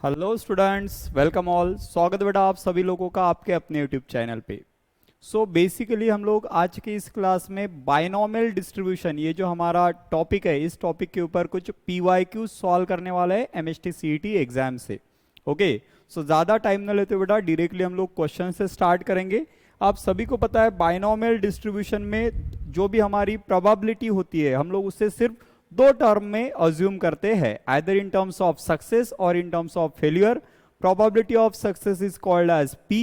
Hello students, welcome all. स्वागत बेटा आप सभी लोगों का आपके अपने यूट्यूब चैनल पे। बेसिकली हम लोग आज की इस क्लास में बाइनोमियल डिस्ट्रीब्यूशन, ये जो हमारा टॉपिक है, इस टॉपिक के ऊपर कुछ पीवाईक्यू सॉल्व करने वाला है एमएसटी सीईटी एग्जाम से। ओके, ज़्यादा टाइम न लेते बेटा डायरेक्टली हम लोग क्वेश्चन से स्टार्ट करेंगे। आप सभी को पता है बाइनोमियल डिस्ट्रीब्यूशन में जो भी हमारी प्रोबेबिलिटी होती है हम लोग उससे सिर्फ दो टर्म में अज्यूम करते हैं, either in terms of success और in terms of failure. Probability of success is called as P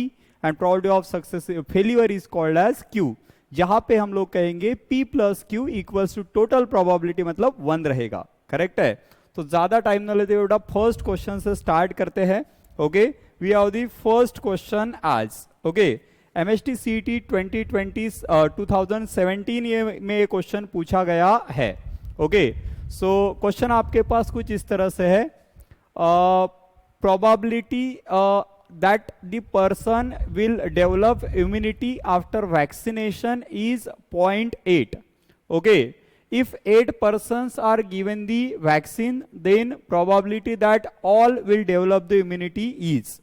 and probability of success failure is called as Q। जहां पे हम लोग कहेंगे P plus Q equals to total probability, मतलब 1 रहेगा। Correct है। तो ज्यादा टाइम न लेते हुए बेटा फर्स्ट क्वेश्चन से स्टार्ट करते हैं। Okay, we have the first question आज। ओके, एमएसटी सीईटी 2017 में ये क्वेश्चन पूछा गया है। ओके, सो क्वेश्चन आपके पास कुछ इस तरह से है, probability that the person will develop immunity after vaccination is 0.8। Okay, if 8 persons are given the vaccine, then probability that all will develop the immunity is।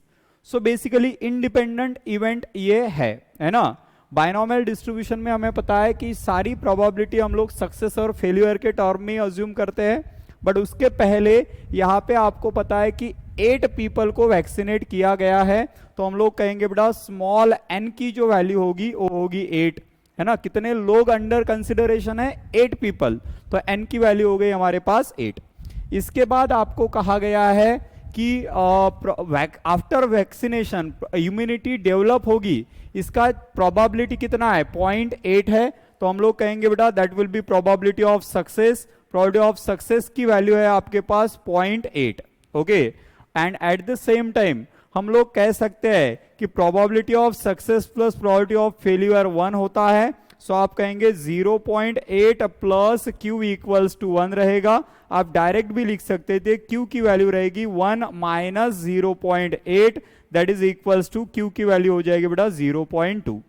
so basically independent event ये है ना। Binomial distribution में हमें पता है कि सारी probability हम लोग सक्सेस और फेलियर के टर्म में अज्यूम करते हैं, बट उसके पहले यहाँ पे आपको पता है कि 8 पीपल को वैक्सीनेट किया गया है, तो हम लोग कहेंगे बेटा स्मॉल n की जो वैल्यू होगी वो होगी 8, है ना। कितने लोग अंडर कंसिडरेशन है? 8 पीपल, तो n की वैल्यू हो गई हमारे पास 8। इसके बाद आपको कहा गया है कि आफ्टर वैक्सीनेशन इम्यूनिटी डेवलप होगी, इसका प्रोबेबिलिटी कितना है? 0.8 है, तो हम लोग कहेंगे बेटा that will be probability of success. Probability of success की वैल्यू है आपके पास 0.8। Okay, and at the same time हम लोग कह सकते हैं कि probability of success plus probability of failure 1 होता है। सो आप कहेंगे 0.8 प्लस Q इक्वल्स टू 1 रहेगा। आप डायरेक्ट भी लिख सकते थे, Q की वैल्यू रहेगी 1 minus 0.8, that is equals to Q की वैल्यू हो जाएगी बेटा 0.2।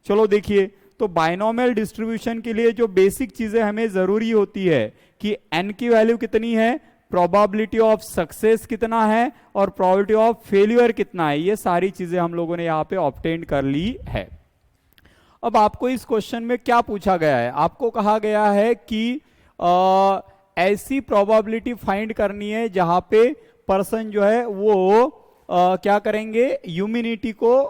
चलो देखिए, तो बाइनोमियल डिस्ट्रीब्यूशन के लिए जो बेसिक चीजें हमें जरूरी होती है कि n की वैल्यू कितनी है, प्रोबेबिलिटी ऑफ सक्सेस कितना है और प्रोबेबिलिटी ऑफ फेलियर कितना है, ये सारी चीजें हम लोगों ने यहाँ पे ऑब्टेन कर ली है। अब आपको इस क्वेश्चन में क्या पूछा गया है? आपको कहा गया है कि ऐसी प्रोबेबिलिटी फाइंड करनी है जहां पे पर्सन जो है वो क्या करेंगे, ह्यूमिनिटी को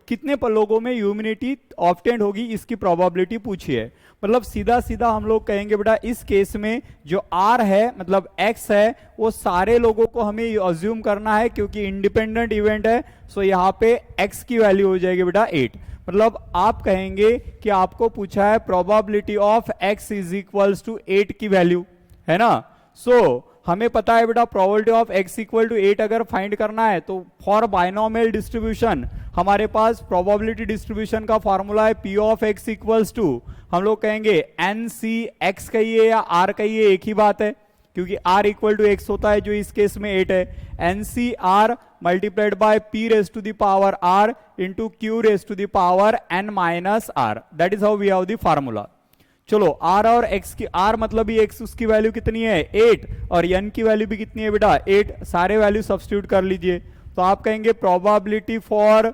कितने लोगों में ह्यूमिनिटी ऑब्टेंड होगी इसकी प्रोबेबिलिटी पूछी है। मतलब सीधा सीधा हम लोग कहेंगे बेटा इस केस में जो R है मतलब X है, वो सारे लोगों को हमें अज्यूम करना है क्योंकि इंडिपेंडेंट इवेंट है। सो यहाँ पे X की वैल्यू हो जाएगी बेटा 8। मतलब आप कहेंगे कि आपको पूछा है probability of X is equals to 8 की वैल्यू, है ना। सो हमें पता है बेटा probability of x equal to 8 अगर फाइंड करना है तो फॉर बाइनोमियल डिस्ट्रीब्यूशन हमारे पास प्रोबेबिलिटी डिस्ट्रीब्यूशन का फॉर्मूला है P of x equals to, हम लोग कहेंगे NC x कहिए या R कहिए, एक ही बात है क्योंकि R इक्वल टू x होता है जो इस केस में 8 है। NCR multiplied by P raise to the power R into Q raise to the power N minus R, that is how we have the formula. चलो R और X की, R मतलब ही X, उसकी वैल्यू कितनी है 8 और N की value भी कितनी है बेटा 8, सारे वैल्यू सब्स्टिट्यूट कर लीजिए। तो आप कहेंगे probability for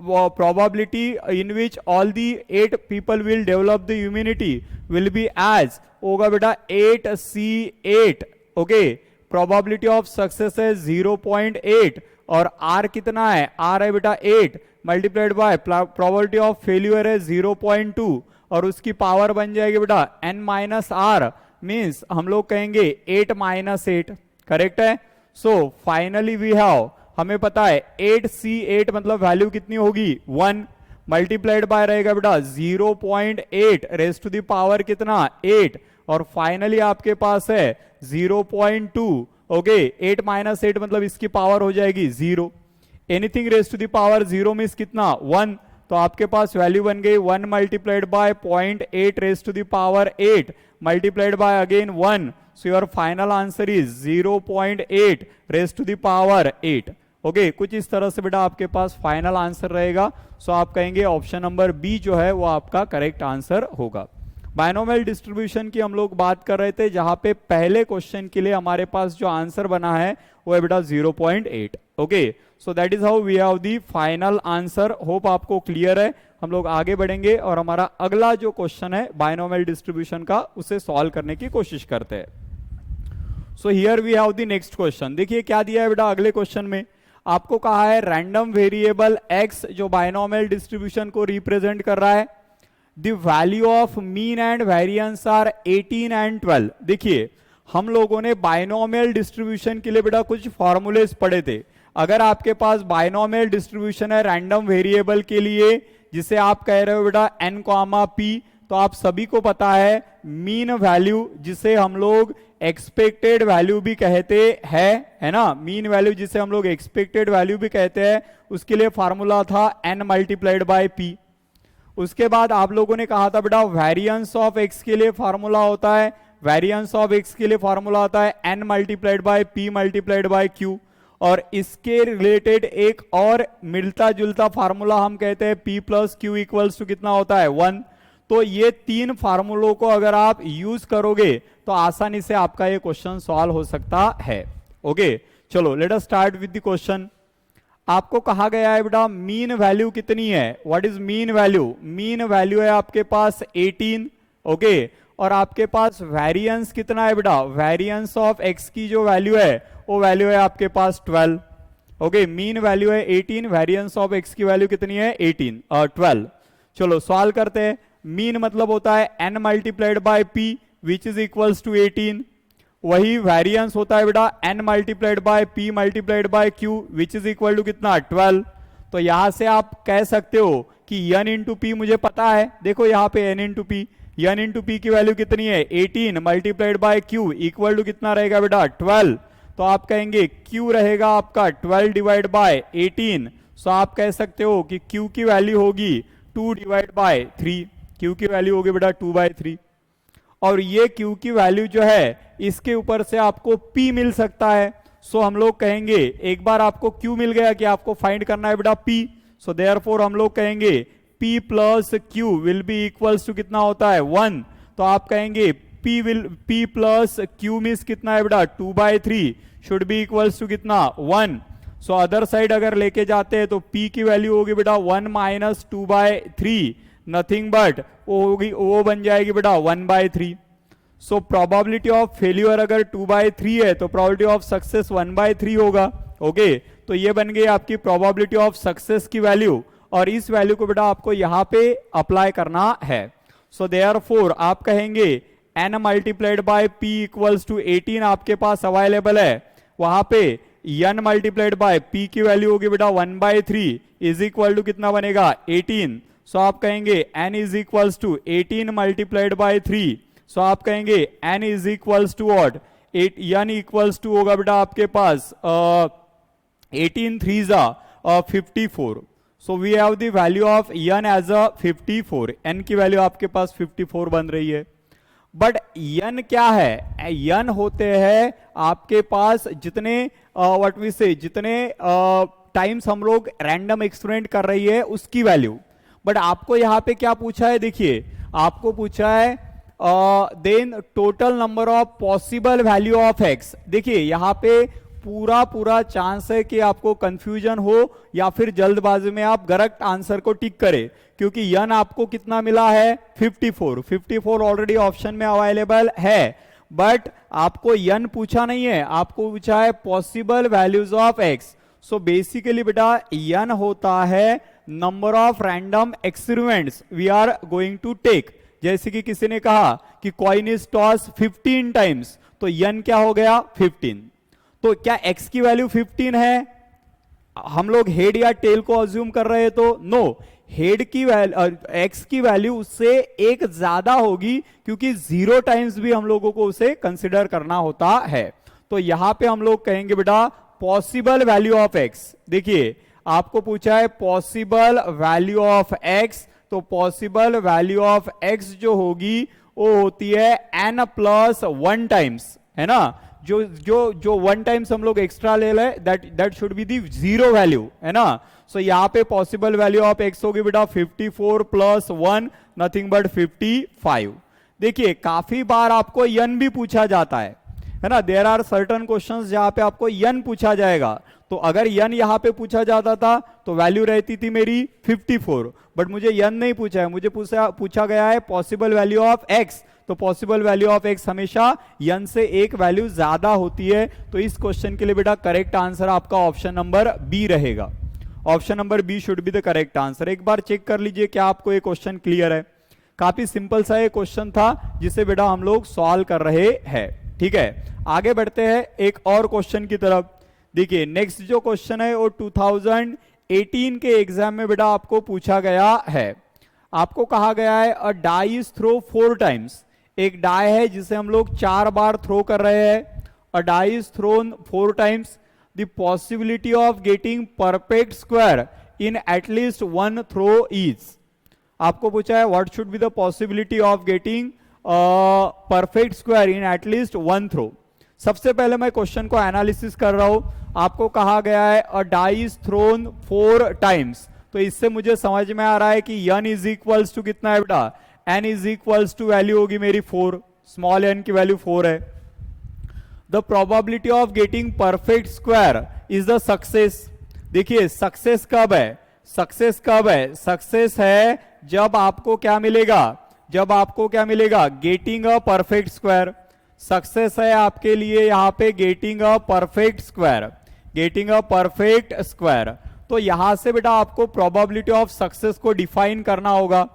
probability in which all the 8 people will develop the immunity will be as, होगा बेटा 8C8। Okay, probability of success है 0.8 और R कितना है? R है बेटा 8 multiplied by probability of failure है 0.2 और उसकी पावर बन जाएगी बेटा n माइनस आर, मीन्स हम लोग कहेंगे 8 माइनस 8। करेक्ट है। सो फाइनली वी हैव, हमें पता है 8C8 मतलब वैल्यू कितनी होगी 1 मल्टीप्लाइड बाय रहेगा बेटा 0.8 रेज टू द पावर कितना 8 और फाइनली आपके पास है 0.2। ओके, 8 माइनस 8 मतलब इसकी पावर हो जाएगी 0। Anything raise to the power 0 means कितना 1, तो आपके पास वैल्यू बन गई 1 multiplied by 0.8 raise to the power 8 multiplied by again 1, so your final answer is 0.8 raise to the power 8। Okay, कुछ इस तरह से बेटा आपके पास फाइनल आंसर रहेगा। सो आप कहेंगे ऑप्शन नंबर बी जो है वो आपका करेक्ट आंसर होगा। बायनोमियल डिस्ट्रीब्यूशन की हम लोग बात कर रहे थे, जहां पे पहले क्वेश्चन के लिए हमारे पास जो आंसर बना है वो है बेटा 0.8। Okay, so that is how we have the final answer. Hope आपको क्लियर है। हम लोग आगे बढ़ेंगे और हमारा अगला जो क्वेश्चन है बायनोमियल डिस्ट्रीब्यूशन का, उसे सॉल्व करने की कोशिश करते हैं। So here we have the next question. देखिए क्या दिया है बेटा अगले क्वेश्चन में, आपको कहा है रैंडम वेरिएबल x जो बायनोमियल डिस्ट्रीब्यूशन को रिप्रेजेंट कर रहा है, the value of mean and variance are 18 and 12। देखिए हम लोगों ने बायनोमियल डिस्ट्रीब्यूशन के लिए बेटा कुछ फॉर्मूलेस पढ़े थे। अगर आपके पास बायनोमियल डिस्ट्रीब्यूशन है रैंडम वेरिएबल के लिए, जिसे आप कह रहे हो बेटा n, p, तो आप सभी को पता है मीन वैल्यू जिसे हम लोग एक्सपेक्टेड वैल्यू भी कहते हैं, है ना, मीन वैल्यू जिसे हम लोग एक्सपेक्टेड वैल्यू भी कहते हैं, उसके लिए फॉर्मूला था n मल्टीप्लाइड बाय p। उसके बाद आप लोगों ने कहा था बेटा वेरिएंस ऑफ x के लिए फॉर्मूला होता है, वेरिएंस ऑफ x के लिए फॉर्मूला होता है n multiplied by p multiplied by q। और इसके रिलेटेड एक और मिलता जुलता फार्मूला हम कहते हैं p plus q equals to कितना होता है 1। तो ये तीन फार्मूलों को अगर आप यूज करोगे तो आसानी से आपका ये क्वेश्चन सॉल्व हो सकता है। ओके, चलो let us start with the question. आपको कहा गया है बेटा मीन वैल्यू कितनी है, what is mean value, mean value है आपके पास 18। ओके, और आपके पास वेरिएंस कितना है बेटा, वेरिएंस ऑफ x की जो वैल्यू है वो वैल्यू है आपके पास 12। ओके, मीन वैल्यू है 18, वेरिएंस ऑफ x की वैल्यू कितनी है 18 और 12। चलो सॉल्व करते हैं। मीन मतलब होता है n multiplied by p which is equals to 18। वही वेरिएंस होता है बेटा n multiplied by p multiplied by q which is equal to कितना 12। तो यहां से आप कह सकते हो कि n इंटू पी मुझे पता है, देखो यहाँ पे n into p, n into p की वैल्यू कितनी है 18 multiplied by q equal to कितना रहेगा बेटा 12। तो आप कहेंगे q रहेगा आपका 12 डिवाइड बाय 18। सो आप कह सकते हो कि q की वैल्यू होगी 2 डिवाइड बाय 3, q की वैल्यू होगी बेटा 2/3। और ये q की वैल्यू जो है इसके ऊपर से आपको p मिल सकता है। सो हम लोग कहेंगे एक बार आपको q मिल गया कि आपको फाइंड करना है बेटा p। सो देयरफॉर हम लोग कहेंगे p plus q will be equals to कितना होता है 1। तो आप कहेंगे p प्लस q मीन्स कितना है बेटा 2/3 शुड बी इक्वल्स टू कितना 1। सो अदर साइड अगर लेके जाते हैं तो p की वैल्यू होगी बेटा 1 माइनस 2/3, नथिंग बट वो बन जाएगी बेटा 1/3। सो प्रोबेबिलिटी ऑफ फेल्यूर अगर 2/3 है तो प्रोबेबिलिटी ऑफ सक्सेस 1/3 होगा। ओके, तो ये बन गई आपकी प्रोबेबिलिटी ऑफ सक्सेस की वैल्यू, और इस वैल्यू को बेटा आपको यहां पे अप्लाई करना है। सो देयरफॉर आप कहेंगे n multiplied by p equals to 18 आपके पास अवेलेबल है, वहां पे n मल्टीप्लाइड बाय p की वैल्यू होगी बेटा 1/3 इज इक्वल टू कितना बनेगा 18। सो आप कहेंगे n is equals to 18 multiplied by 3। So आप कहेंगे n is equals to what, n equals to होगा बेटा आपके पास 18 3 54। So we have the value of n as a 54, n की वैल्यू आपके पास 54 बन रही है। बट n क्या है, n होते हैं आपके पास जितने व्हाट वी से जितने टाइम्स हम लोग रैंडम एक्सपेरिमेंट कर रही है उसकी वैल्यू। बट आपको यहां पे क्या पूछा है, देखिए आपको पूछा है then total number of possible value of x। देखिए यहां पे पूरा चांस है कि आपको कंफ्यूजन हो या फिर जल्दबाजी में आप करेक्ट आंसर को टिक करें, क्योंकि n आपको कितना मिला है 54 ऑलरेडी ऑप्शन में अवेलेबल है। बट आपको n पूछा नहीं है, आपको पूछा है possible values of x। So basically बेटा n होता है number of random experiments we are going to take. जैसे कि किसी ने कहा कि कॉइन इज टॉस 15 टाइम्स, तो n क्या हो गया 15। तो क्या x की वैल्यू 15 है, हम लोग हेड या टेल को अज्यूम कर रहे हैं तो नो, हेड की वैल्यू x की वैल्यू उससे एक ज्यादा होगी, क्योंकि 0 टाइम्स भी हम लोगों को उसे कंसिडर करना होता है। तो यहां पे हम लोग कहेंगे बेटा पॉसिबल वैल्यू ऑफ x। देखिए आपको पूछा है पॉसिबल वैल्यू ऑफ x, तो पॉसिबल वैल्यू ऑफ x जो होगी वो होती है n प्लस 1 टाइम्स, है ना। जो 1 टाइम्स हम लोग एक्स्ट्रा ले लें that should be the 0 value, है ना। सो यहाँ पे पॉसिबल वैल्यू ऑफ x होगी बेटा 54 प्लस 1 नथिंग बट 55। देखिए काफी बार आपको यन भी पूछा जाता है ना, देयर आर सर्टन क्वेश्चंस जहां पे आपको यन पूछा जाएगा। तो अगर यन यहां पे पूछा जाता था तो वैल्यू रहती थी मेरी 54, बट मुझे यन नहीं पूछा है, मुझे पूछा गया है पॉसिबल वैल्यू ऑफ एक्स। तो पॉसिबल वैल्यू ऑफ एक्स हमेशा यन से एक वैल्यू ज्यादा होती है। तो इस क्वेश्चन के लिए बेटा करेक्ट आंसर आपका ऑप्शन नंबर बी रहेगा। Option number B should be the correct answer. एक बार चेक कर लीजिए क्या आपको ये क्वेश्चन क्लियर है। काफी सिंपल सा ये क्वेश्चन था जिसे बेटा हम लोग सॉल्व कर रहे हैं। ठीक है, आगे बढ़ते हैं एक और क्वेश्चन की तरफ। देखिए नेक्स्ट जो क्वेश्चन है वो 2018 के एग्जाम में बेटा आपको पूछा गया है। आपको कहा गया है अ डाई इज थ्रो 4 टाइम्स। एक डाई है जिसे हम लोग 4 बार थ्रो कर रहे हैं। A die is thrown 4 times, the possibility of getting perfect square in at least 1 throw is. आपको पूछा है what should be the possibility of getting perfect square in at least 1 throw. सबसे पहले मैं क्वेश्चन को एनालिसिस कर रहा हूं। आपको कहा गया है अ डाई इज थ्रोन 4 टाइम्स, तो इससे मुझे समझ में आ रहा है कि n इज इक्वल्स टू कितना है बेटा, n is equals to value होगी मेरी 4, स्मॉल n की वैल्यू 4 है। The probability of getting perfect square is the success. देखिए सक्सेस कब है, सक्सेस कब है, सक्सेस है जब आपको क्या मिलेगा, जब आपको क्या मिलेगा, getting a perfect square. Success है आपके लिए यहां पे getting a perfect square, getting a perfect square. तो यहां से बेटा आपको प्रोबेबिलिटी ऑफ सक्सेस को डिफाइन करना होगा।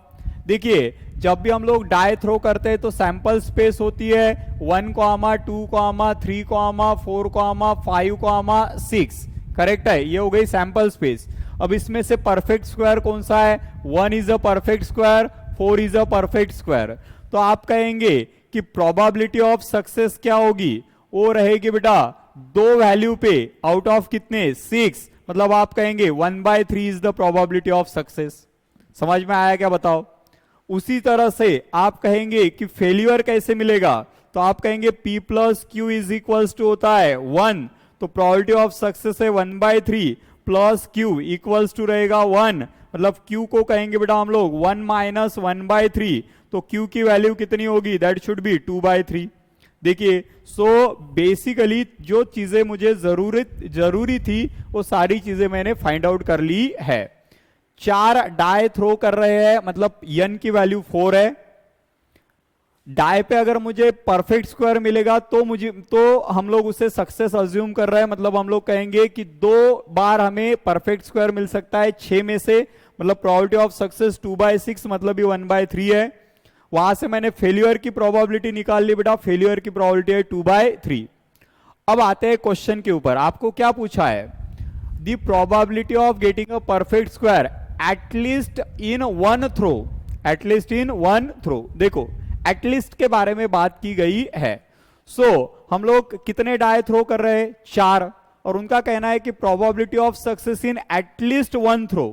देखिए जब भी हम लोग डाई थ्रो करते हैं तो सैंपल स्पेस होती है 1, 2, 3, 4, 5, 6। करेक्ट है, ये हो गई सैंपल स्पेस। अब इसमें से परफेक्ट स्क्वायर कौन सा है, 1 is a perfect square, 4 is a perfect square. तो आप कहेंगे कि प्रोबेबिलिटी ऑफ सक्सेस क्या होगी, वो रहेगी बेटा 2 वैल्यू पे आउट ऑफ कितने 6, मतलब आप कहेंगे 1/3 is the probability of success. समझ में आया क्या बताओ। उसी तरह से आप कहेंगे कि फेल्यूर कैसे मिलेगा, तो आप कहेंगे P plus q is equals to होता है 1, तो प्रोबेबिलिटी ऑफ सक्सेस है 1/3 प्लस क्यू इक्वल्स टू रहेगा 1, मतलब Q को कहेंगे बेटा हम लोग 1 माइनस 1/3, तो Q की वैल्यू कितनी होगी, दैट शुड बी 2/3। देखिए सो बेसिकली जो चीजें मुझे जरूरी थी वो सारी चीजें मैंने फाइंड आउट कर ली है। 4 डाई थ्रो कर रहे हैं, मतलब n की वैल्यू 4 है। डाई पे अगर मुझे परफेक्ट स्क्वायर मिलेगा तो हम लोग उसे सक्सेस अज्यूम कर रहे हैं, मतलब हम लोग कहेंगे कि 2 बार हमें परफेक्ट स्क्वायर मिल सकता है 6 में से, मतलब प्रोबेबिलिटी ऑफ सक्सेस 2/6 मतलब ये 1/3 है। वहां से मैंने फेल्यूर की प्रोबेबिलिटी निकाल ली बेटा, फेल्यूर की प्रोबेबिलिटी है 2/3। अब आते हैं क्वेश्चन के ऊपर। आपको क्या पूछा है, the probability of getting a perfect square at least in 1 throw, at least in 1 throw. देखो एटलीस्ट के बारे में बात की गई है। हम लोग कितने डाई थ्रो कर रहे हैं, 4, और उनका कहना है कि probability of success in at least 1 throw.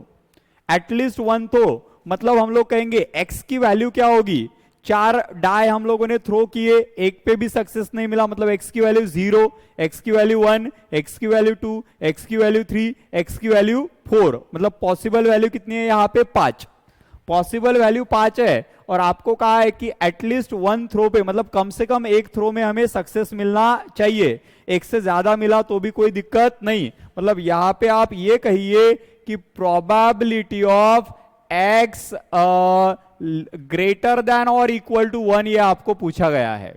At least 1 throw मतलब हम लोग कहेंगे x की वैल्यू क्या होगी, 4 डाई हम लोगों ने थ्रो किए, एक पे भी सक्सेस नहीं मिला, मतलब x की वैल्यू 0, x की वैल्यू 1, x की वैल्यू 2, x की वैल्यू 3, x की वैल्यू 4, मतलब पॉसिबल वैल्यू कितनी है यहाँ पे 5। पॉसिबल वैल्यू 5 है और आपको कहा है कि एटलीस्ट 1 थ्रो पे, मतलब कम से कम एक थ्रो में हमें सक्सेस मिलना चाहिए। एक से ज्यादा मिला तो भी कोई दिक्कत नहीं, मतलब यहां पे आप ये कहिए कि probability of x greater than और इक्वल टू 1, ये आपको पूछा गया है।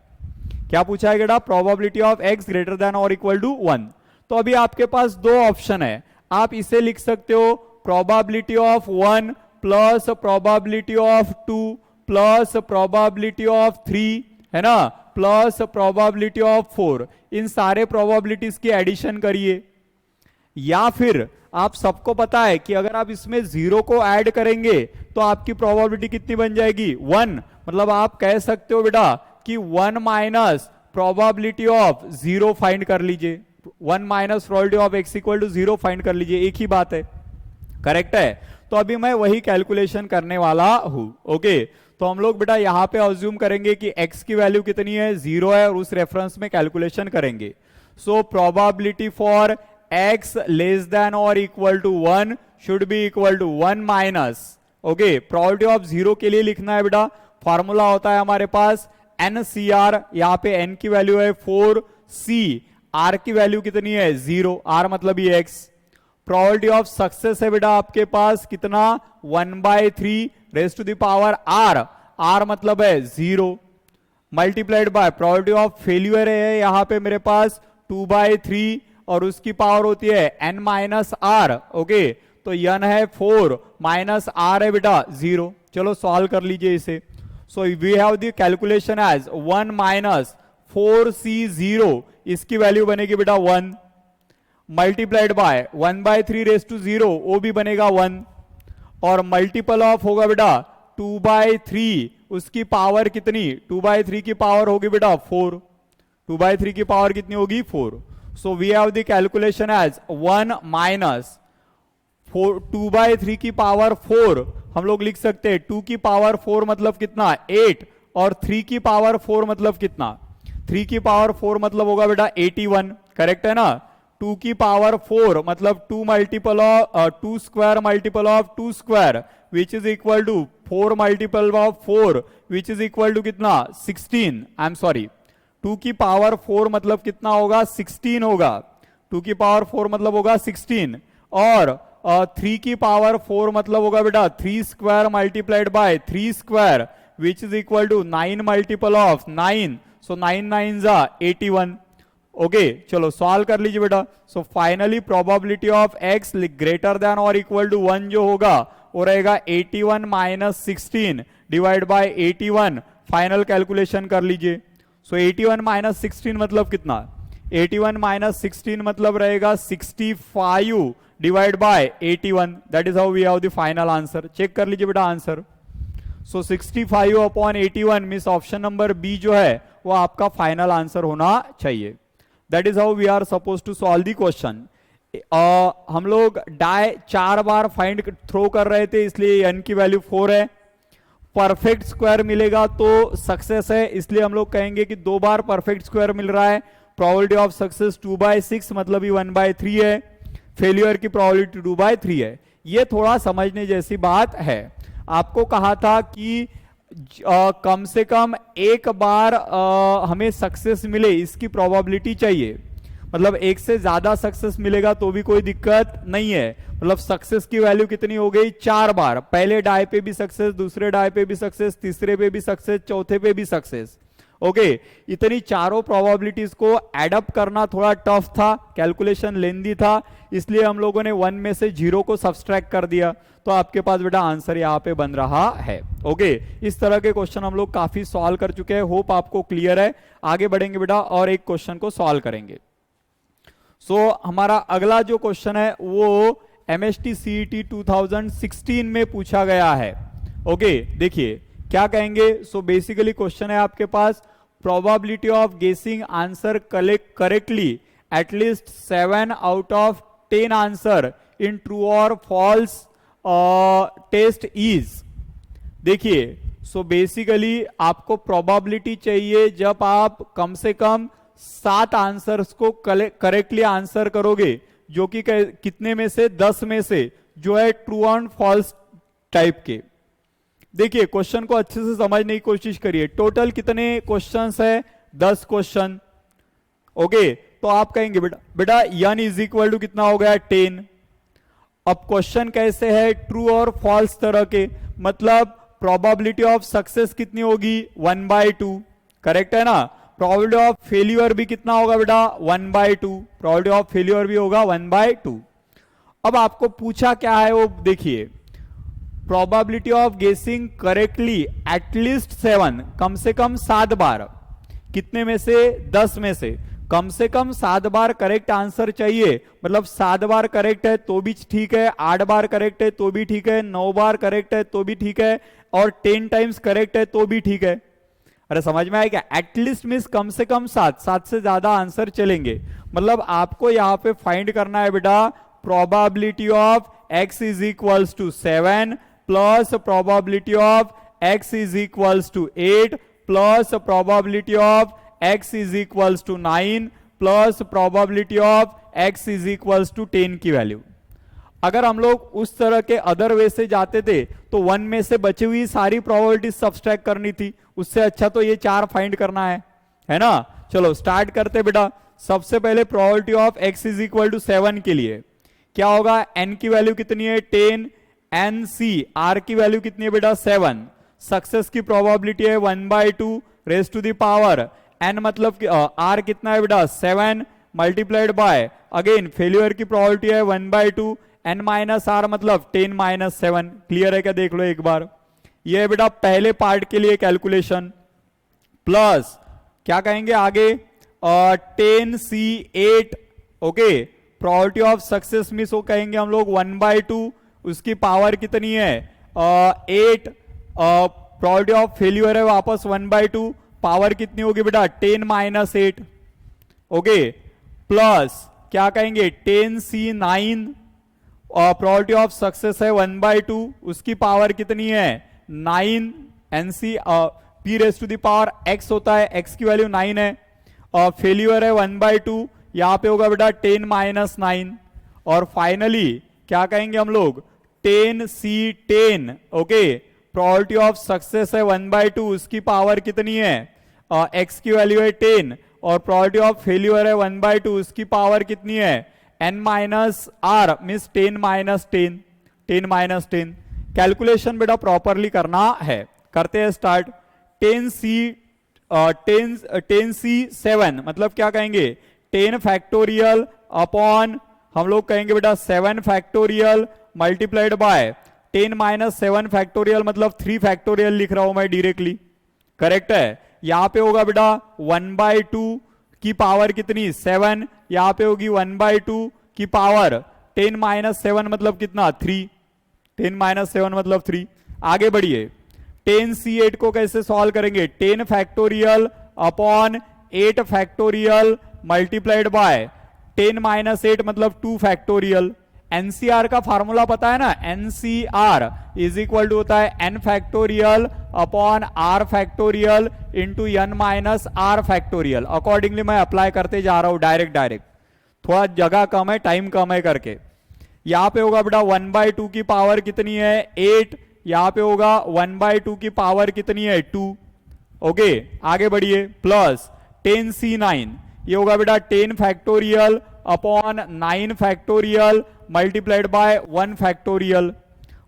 क्या पूछा है बेटा, probability of x greater than और इक्वल टू 1। तो अभी आपके पास 2 ऑप्शन है, आप इसे लिख सकते हो probability of 1 plus probability of 2 plus probability of 3, है ना, प्लस प्रोबेबिलिटी ऑफ 4। इन सारे प्रोबेबिलिटीज की एडिशन करिए। या फिर आप सबको पता है कि अगर आप इसमें 0 को ऐड करेंगे तो आपकी प्रोबेबिलिटी कितनी बन जाएगी 1, मतलब आप कह सकते हो बेटा कि 1 माइनस प्रोबेबिलिटी ऑफ 0 फाइंड कर लीजिए, 1 minus probability of x equal to 0 find कर लीजिए, एक ही बात है। करेक्ट है, तो अभी मैं वही कैलकुलेशन करने वाला हूं। ओके, तो हम लोग बेटा यहां पे अज्यूम करेंगे कि x की वैल्यू कितनी है 0 है और उस रेफरेंस में कैलकुलेशन करेंगे। So probability for x less than और equal to 1 should be equal to 1 minus, okay, probability of 0 के लिए लिखना है बेटा फॉर्मूला होता है हमारे पास NCR, यहाँ पे n की वैल्यू है 4, C R की वैल्यू कितनी है 0, R मतलब ये x। प्रोबेबिलिटी ऑफ सक्सेस है बेटा आपके पास कितना 1/3 raise to the power R, R मतलब है 0, multiplied by probability of failure है यहाँ पे मेरे पास 2/3 और उसकी पावर होती है n माइनस आर। ओके, तो n है 4 माइनस r है बेटा 0। चलो सॉल्व कर लीजिए इसे। So we have the calculation as 1 minus 4c0, इसकी वैल्यू बनेगी बेटा 1, मल्टीप्लाइड बाय 1/3 रेज टू 0, वो भी बनेगा 1, और मल्टीपल ऑफ होगा बेटा 2/3, उसकी पावर कितनी 2/3 की पावर होगी बेटा 4, 2/3 की पावर कितनी होगी 4। So we have the calculation as 1 minus 2/3 की पावर 4, हम लोग लिख सकते हैं 2 की पावर 4 मतलब कितना 8, और 3 की पावर 4 मतलब कितना 3 की पावर 4 मतलब होगा बेटा 81, करेक्ट है ना। 2 की पावर 4 मतलब 2 multiple of 2 square multiple of 2 square which is equal to 4 multiple of 4 which is equal to कितना 16, आई एम सॉरी 2 की पावर 4 मतलब कितना होगा 16 होगा, 2 की पावर 4 मतलब होगा 16, और 3 की पावर 4 मतलब होगा बेटा 3 square multiplied by 3 square which is equal to 9 multiple of 9, so 9 9 जा 81। ओके, चलो सॉल्व कर लीजिए बेटा। So finally probability of x greater than और इक्वल टू 1 जो होगा वो रहेगा 81 minus 16 divide by 81, final calculation कर लीजिए। सो 81 माइनस 16 मतलब कितना 81 माइनस 16 मतलब रहेगा 65 divide by 81, that is how we have the final answer. Check कर लीजिए बेटा answer. So 65 upon 81 means option number B जो है वो आपका फाइनल आंसर होना चाहिए। That is how we are suppose to solve the question. हम लोग डाई 4 बार फाइंड थ्रो कर रहे थे, इसलिए n की वैल्यू 4 है। परफेक्ट स्क्वायर मिलेगा तो सक्सेस है, इसलिए हम लोग कहेंगे कि 2 बार परफेक्ट स्क्वायर मिल रहा है। प्रोबेबिलिटी ऑफ सक्सेस 2/6 मतलब ही 1/3 है। फेलियर की प्रोबेबिलिटी 2/3 है। ये थोड़ा समझने जैसी बात है। आपको कहा था कि कम से कम एक बार हमें सक्सेस मिले इसकी प्रोबेबिलिटी चाहिए, मतलब एक से ज्यादा सक्सेस मिलेगा तो भी कोई दिक्कत नहीं है। मतलब सक्सेस की वैल्यू कितनी हो गई 4 बार, पहले डाई पे भी सक्सेस, दूसरे डाई पे भी सक्सेस, तीसरे पे भी सक्सेस, चौथे पे भी सक्सेस। ओके, इतनी चारों प्रोबेबिलिटीज को एडअप करना थोड़ा टफ था, कैलकुलेशन लेंदी था, इसलिए हम लोगों ने 1 में से 0 को सब्सट्रैक्ट कर दिया, तो आपके पास बेटा आंसर यहाँ पे बन रहा है। ओके, इस तरह के क्वेश्चन हम लोग काफी सॉल्व कर चुके हैं। होप आपको क्लियर है। आगे बढ़ेंगे बेटा और एक क्वेश्चन को सॉल्व करेंगे। सो हमारा अगला जो क्वेश्चन है वो MST CET 2016 में पूछा गया है। ओके, देखिए क्या कहेंगे। सो बेसिकली क्वेश्चन है आपके पास प्रोबेबिलिटी ऑफ गेसिंग answer correctly at least 7 out of 10 answer in true और फॉल्स टेस्ट इज। देखिए, सो बेसिकली आपको प्रोबेबिलिटी चाहिए जब आप कम से कम 7 आंसर्स को करेक्टली आंसर करोगे, जो कि कितने में से 10 में से जो है ट्रू और फॉल्स टाइप के। देखिए क्वेश्चन को अच्छे से समझने की कोशिश करिए। टोटल कितने क्वेश्चंस है 10 क्वेश्चन। ओके, तो आप कहेंगे बेटा n इज इक्वल टू कितना हो गया 10। अब क्वेश्चन कैसे है ट्रू और फॉल्स तरह के, मतलब प्रोबेबिलिटी ऑफ सक्सेस कितनी होगी 1/2, करेक्ट है ना। प्रोबेबिलिटी ऑफ फेल्यूर भी कितना होगा बेटा 1/2, प्रोबेबिलिटी ऑफ फेल्यूर भी होगा 1/2। अब आपको पूछा क्या है वो देखिए, प्रोबेबिलिटी ऑफ गेसिंग करेक्टली एटलीस्ट 7, कम से कम 7 बार, कितने में से 10 में से कम 7 बार करेक्ट आंसर चाहिए। मतलब 7 बार करेक्ट है तो भी ठीक है, 8 बार करेक्ट है तो भी ठीक है, 9 बार करेक्ट है तो भी ठीक है, और 10 टाइम्स करेक्ट है तो भी ठीक है। अरे समझ में आया क्या। एटलीस्ट मींस कम से कम 7 से ज्यादा आंसर चलेंगे। मतलब आपको यहां पे फाइंड करना है बेटा probability of x is equals to 7 plus probability of x is equals to 8 plus probability of x is equals to 9 plus probability of x is equals to 10 की वैल्यू। अगर हम लोग उस तरह के अदर वे से जाते थे तो 1 में से बची हुई सारी प्रोबेबिलिटी सब्सट्रैक्ट करनी थी, उससे अच्छा तो ये 4 फाइंड करना है ना। चलो स्टार्ट करते बेटा। सबसे पहले probability of x is equal to 7 के लिए क्या होगा, n की वैल्यू कितनी है 10, nc r की वैल्यू कितनी है बेटा 7, सक्सेस की प्रोबेबिलिटी है 1/2 raise to the power n, मतलब r कितना है बेटा 7 मल्टीप्लाइड बाय अगेन फेल्यूर की प्रोबेबिलिटी है 1/2 n माइनस आर मतलब 10 माइनस 7। क्लियर है क्या, देख लो एक बार। ये है बेटा पहले पार्ट के लिए कैलकुलेशन। प्लस क्या कहेंगे आगे 10c8 okay, probability of success miss हो कहेंगे हम लोग 1/2, उसकी पावर कितनी है 8, प्रोबेबिलिटी ऑफ फेल्यूर है वापस 1/2, पावर कितनी होगी बेटा 10 माइनस 8 ओके। प्लस क्या कहेंगे 10c9, प्रोबेबिलिटी ऑफ सक्सेस है 1/2, उसकी पावर कितनी है 9, NC P raise to the power x होता है, x की वैल्यू 9 है, और फेल्यूर है 1/2, यहां पे होगा बेटा 10 माइनस 9। और फाइनली क्या कहेंगे हम लोग 10c10 okay, probability of success है 1/2, उसकी पावर कितनी है x की वैल्यू है 10, और प्रोबेबिलिटी ऑफ फेल्यूर है 1/2, उसकी पावर कितनी है n minus R means 10 minus 10, 10 minus 10। Calculation बेटा प्रॉपरली करना है, करते हैं स्टार्ट। 10c7 मतलब क्या कहेंगे 10 फैक्टोरियल अपॉन हम लोग कहेंगे बेटा 7 factorial multiplied by 10 minus 7 factorial मतलब 3 फैक्टोरियल लिख रहा हूं मैं डायरेक्टली, करेक्ट है। यहां पे होगा बेटा 1/2 की पावर कितनी 7, यहां पे होगी 1/2 की पावर 10 माइनस 7 मतलब कितना 3, 10 माइनस 7 मतलब 3। आगे बढ़िए 10c8 को कैसे सॉल्व करेंगे 10 factorial upon 8 factorial multiplied by 10 minus 8 मतलब 2 फैक्टोरियल। एनसीआर का फॉर्मूला पता है ना, एनसीआर इज इक्वल टू होता है n factorial upon r factorial into n minus r factorial. Accordingly मैं अप्लाई करते जा रहा हूं डायरेक्ट, थोड़ा जगह कम है टाइम कम है करके। यहां पे होगा बेटा 1/2 की पावर कितनी है 8, यहां पे होगा 1/2 की पावर कितनी है 2 ओके। आगे बढ़िए प्लस 10c9, ये होगा बेटा 10 factorial upon 9 factorial multiplied by 1 factorial.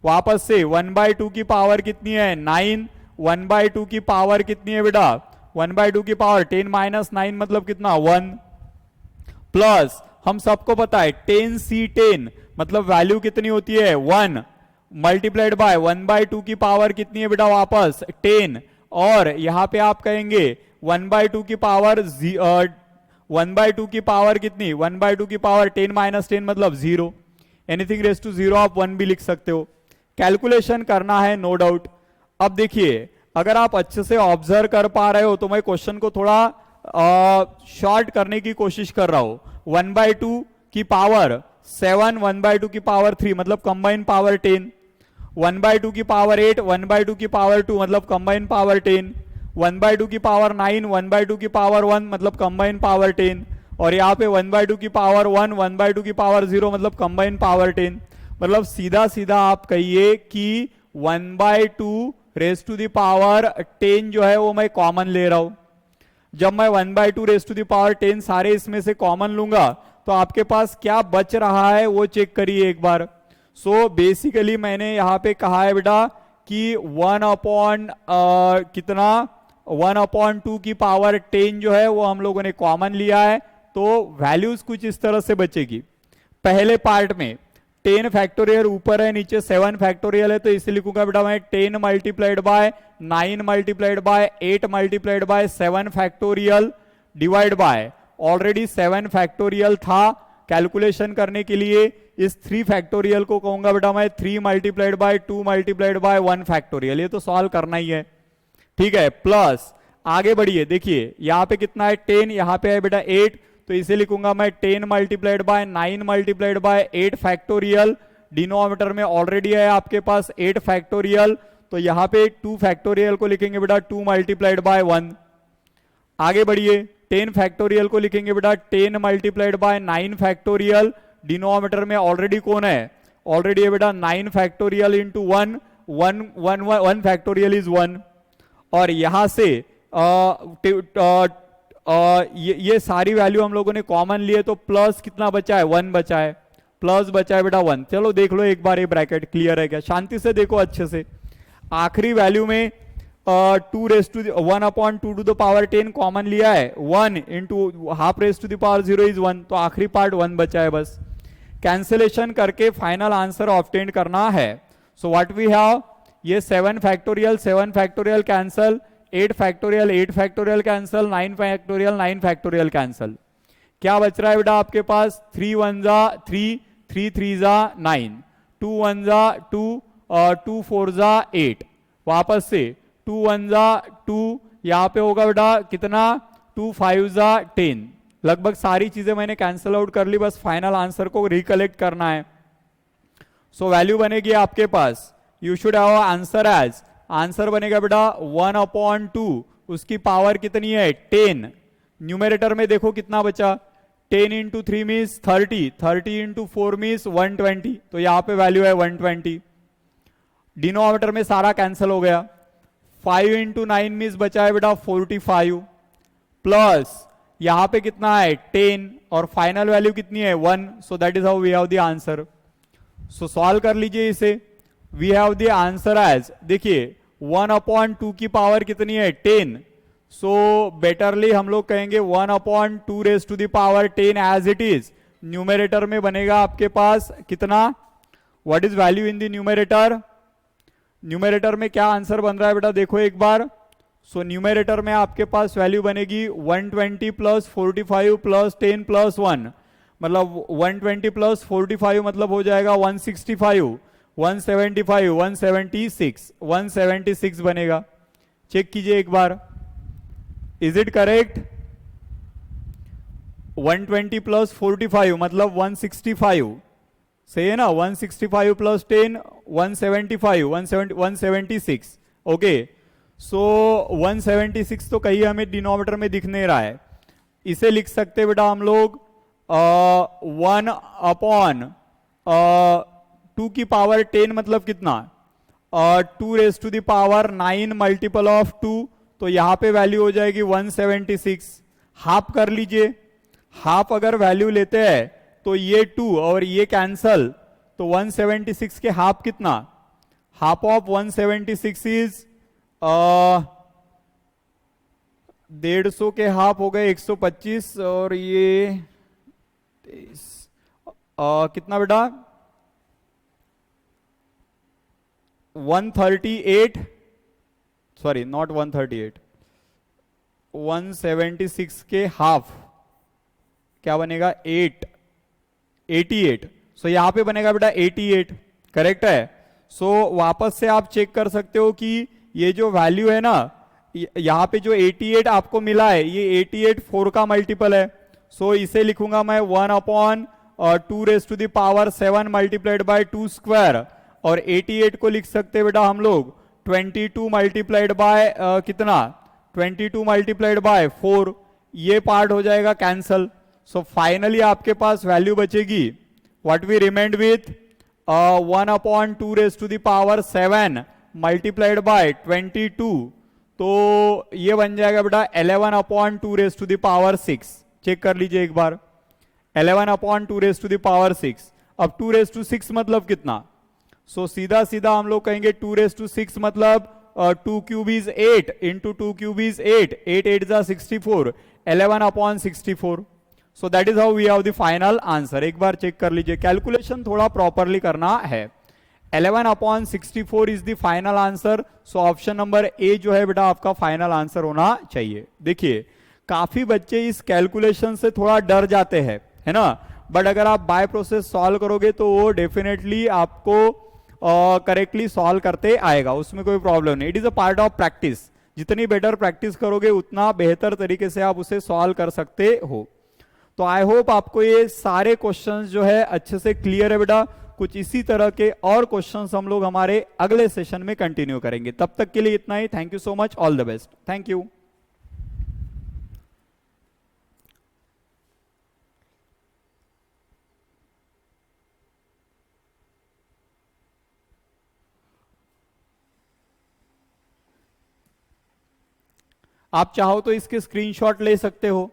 वापस से 1/2 की पावर कितनी है 9, 1/2 की पावर कितनी है बेटा 1/2 की पावर 10 माइनस 9 मतलब कितना 1, प्लस हम सबको पता है 10c10 मतलब वैल्यू कितनी होती है 1 मल्टीप्लाइड बाय 1/2 की पावर कितनी है बेटा वापस 10, और यहां पे आप कहेंगे 1/2 की पावर 1/2 की पावर कितनी 1/2 की पावर 10 माइनस 10 मतलब 0, एनीथिंग रेस टू 0 आप 1 भी लिख सकते हो। कैलकुलेशन करना है नो डाउट। अब देखिए अगर आप अच्छे से ऑब्जर्व कर पा रहे हो तो मैं क्वेश्चन को थोड़ा शॉर्ट करने की कोशिश कर रहा हूं। 1/2 की पावर 7, 1/2 की पावर 3 मतलब कंबाइन पावर 10, 1/2 की पावर 8, 1/2 की पावर 2 मतलब कंबाइन पावर 10, 1/2 की पावर 9, 1/2 की पावर 1 मतलब कंबाइन पावर 10, और यहाँ पे 1/2 की पावर 1, 1/2 की पावर 0 मतलब कंबाइन पावर 10। मतलब सीधा सीधा आप कहिए कि 1/2 रेस टू द पावर 10 जो है वो मैं कॉमन ले रहा हूं। जब मैं 1/2 रेस टू द पावर 10 सारे इसमें से कॉमन लूंगा तो आपके पास क्या बच रहा है वो चेक करिए एक बार। सो बेसिकली मैंने यहाँ पे कहा है बेटा कि 1/2 की पावर 10 जो है वो हम लोगों ने कॉमन लिया है, तो वैल्यूज कुछ इस तरह से बचेगी। पहले पार्ट में 10 फैक्टोरियल ऊपर है, नीचे 7 फैक्टोरियल है, तो इसे लिखूंगा बेटा मैं 10 multiplied by 9 multiplied by 8 multiplied bye 7 factorial divide by already 7 factorial था। कैलकुलेशन करने के लिए इस 3 फैक्टोरियल को कहूंगा बेटा मैं 3 multiplied by 2 multiplied by 1 factorial. ये तो सॉल्व करना ही है, ठीक है। प्लस आगे बढ़िए, देखिए यहां पे कितना है 10, यहां पे है बेटा 8, तो इसे लिखूंगा मैं 10 multiplied by 9 multiplied by 8 factorial. Denominator में ऑलरेडी है आपके पास 8 फैक्टोरियल, तो यहां पे 2 फैक्टोरियल को लिखेंगे बेटा 2 मल्टीप्लाइड बाय 1। आगे बढ़िए 10 फैक्टोरियल को लिखेंगे बेटा 10 मल्टीप्लाइड बाय 9 फैक्टोरियल। डिनोमिनेटर में ऑलरेडी कौन है ऑलरेडी है बेटा 9 फैक्टोरियल इंटू 1, 1 फैक्टोरियल इज 1, और यहां से ये सारी वैल्यू हम लोगों ने कॉमन लिए तो प्लस कितना बचा है, 1 बचा है, प्लस बचा है बेटा 1। चलो देख लो एक बार ये ब्रैकेट क्लियर है क्या, शांति से देखो अच्छे से। आखिरी वैल्यू में 2 raise to 1 upon 2 to the power 10 common लिया है, 1 into half raise to the power 0 is 1, तो आखिरी पार्ट 1 बचा है बस। कैंसिलेशन करके फाइनल आंसर ऑब्टेन करना है। सो व्हाट वी हैव, ये 7 factorial cancel, 8 factorial cancel, 9 factorial cancel. क्या बच रहा है बेटा आपके पास, 3 1 जा 3, 3 3 जा 9, 2 1 जा 2, 2 4 जा 8, वापस से 2 1 जा 2, यहाँ पे होगा बेटा कितना, 2 5 जा 10। लगभग सारी चीजें मैंने कैंसिल आउट कर ली, बस फाइनल आंसर को रिकलेक्ट करना है। सो वैल्यू बनेगी आपके पास, you should have answer as, answer बनेगा बेटा 1 अपॉन 2, उसकी पावर कितनी है 10। न्यूमेरेटर में देखो कितना बचा, 10 इंटू 3 मीन्स 30, 30 इंटू 4 मीन्स 120, तो यहां पे वैल्यू है 120। डिनोमिनेटर में सारा कैंसिल हो गया, 5 इंटू 9 मीन्स बचा है बेटा 45, प्लस यहां पे कितना है 10, और फाइनल वैल्यू कितनी है 1, so that is how we have the answer. So solve कर लीजिए इसे, we have the answer as, देखिए 1 अपॉन 2 की पावर कितनी है 10, सो बेटरली हम लोग कहेंगे 1 upon 2 raise to the power 10 as it is. Numerator में बनेगा आपके पास कितना, what is value in the numerator, numerator में क्या आंसर बन रहा है बेटा देखो एक बार। सो न्यूमेरेटर में आपके पास वैल्यू बनेगी 120 प्लस 45 प्लस 10 प्लस 1, मतलब 120 प्लस 45 मतलब हो जाएगा 165, 175, 176, 176 बनेगा। चेक कीजिए एक बार, इज इट करेक्ट, 120 प्लस 45 मतलब 165, सही है ना, 165 प्लस 10 175, 176, ओके। सो 176 तो कहीं हमें डिनोमिनेटर में दिख नहीं रहा है, इसे लिख सकते बेटा हम लोग 1 अपॉन 2 की पावर 10 मतलब कितना, 2 raise to the power 9 multiple of 2, तो यहां पे वैल्यू हो जाएगी 176। हाफ कर लीजिए, हाफ अगर वैल्यू लेते हैं तो ये 2 और ये कैंसल, तो 176 के हाफ कितना, हाफ ऑफ 176 इज 150 के हाफ हो गए 125, और ये 23 कितना बेटा 138, सॉरी नॉट 138, 176 के हाफ क्या बनेगा 88, सो यहां पे बनेगा बेटा 88, करेक्ट है। सो वापस से आप चेक कर सकते हो कि ये जो वैल्यू है ना, यहां पे जो 88 आपको मिला है ये 88 4 का मल्टीपल है, सो इसे लिखूंगा मैं 1 upon 2 raise to the power 7 multiplied by 2 square, और 88 को लिख सकते बेटा हम लोग 22 मल्टीप्लाइड बाय कितना 22 मल्टीप्लाइड बाय 4, ये पार्ट हो जाएगा कैंसल। सो फाइनली आपके पास वैल्यू बचेगी, what we remained with 1 upon 2 raise to the power 7 multiplied by 22, तो ये बन जाएगा बेटा 11 upon 2 raise to the power 6। Check कर लीजिए एक बार, 11 upon 2 raise to the power 6। अब 2 रेस टू 6 मतलब कितना, सो सीधा सीधा हम लोग कहेंगे 2 रेस टू 6 मतलब 2 cube is 8 into 2 cube is 8, 8 8 जा 64, 11 upon 64। So that is how we have the final answer. एक बार चेक कर लीजिए, कैलकुलेशन थोड़ा प्रॉपरली करना है। 11 upon 64 is the final answer. So option number A जो है बेटा आपका फाइनल आंसर होना चाहिए। देखिए काफी बच्चे इस कैलकुलेशन से थोड़ा डर जाते हैं, है ना, बट अगर आप बाय प्रोसेस सॉल्व करोगे तो वो डेफिनेटली आपको करेक्टली सॉल्व करते आएगा, उसमें कोई प्रॉब्लम नहीं। It is a part of practice, जितनी बेटर प्रैक्टिस करोगे उतना बेहतर तरीके से आप उसे सॉल्व कर सकते हो। तो आई होप आपको ये सारे क्वेश्चंस जो है अच्छे से क्लियर है बेटा। कुछ इसी तरह के और क्वेश्चंस हम लोग हमारे अगले सेशन में कंटिन्यू करेंगे। तब तक के लिए इतना ही। Thank you so much, all the best, thank you. आप चाहो तो इसके स्क्रीनशॉट ले सकते हो।